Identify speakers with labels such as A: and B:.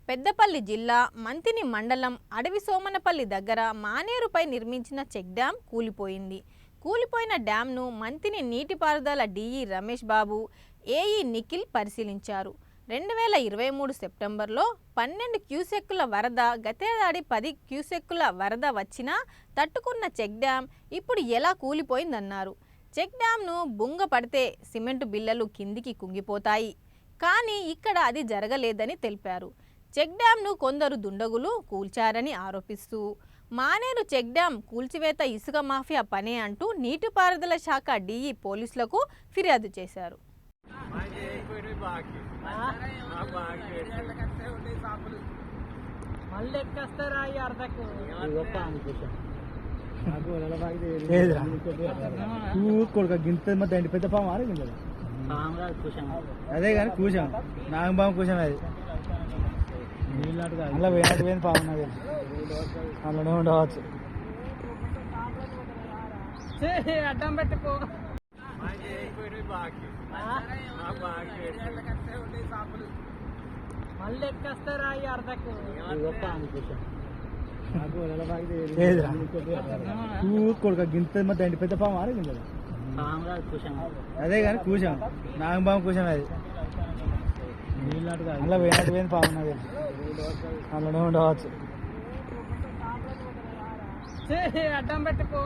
A: పెద్దపల్లి జిల్లా మంతిని మండలం అడవి సోమనపల్లి దగ్గర మానేరుపై నిర్మించిన చెక్ డ్యాం కూలిపోయింది. కూలిపోయిన డ్యాంను మంతిని నీటిపారుదల డిఈ రమేష్ బాబు, ఏఈ నిఖిల్ పరిశీలించారు. 2023 సెప్టెంబర్లో 12 క్యూసెక్కుల వరద, గతేడాది 10 క్యూసెక్కుల వరద వచ్చినా తట్టుకున్న చెక్ డ్యాం ఇప్పుడు ఎలా కూలిపోయిందన్నారు. చెక్ డ్యాంను బుంగ పడితే సిమెంటు బిల్లలు కిందికి కుంగిపోతాయి, కానీ ఇక్కడ అది జరగలేదని తెలిపారు. చెక్ డ్యాంను కొందరు దుండగులు కూల్చారని ఆరోపిస్తూ మానేరు చెక్ డ్యాం కూల్చివేత ఇసుక మాఫియా పనే అంటూ నీటిపారుదల శాఖ డిఈ పోలీసులకు ఫిర్యాదు చేశారు.
B: అదే కానీ కూర్చాం నాగబాబు కూర్చాం. అది నీళ్ళగా అలా వేనట్టు పోయింది బాగున్నది, అలానే ఉండవచ్చు.
C: అడ్డం పెట్టుకో మళ్ళీ ఎక్కేస్తారా ఈ అర్ధకు
B: కొడుక గింత మధ్య పెద్ద పాము ఆరగింది. అదే కానీ కూర్చాం నాగబాబు కూర్చాం. అది నీళ్ళగా అలా వేనట్టు పోయింది బాగున్నది, అలానే ఉండవచ్చు.
C: అడ్డం పెట్టుకో.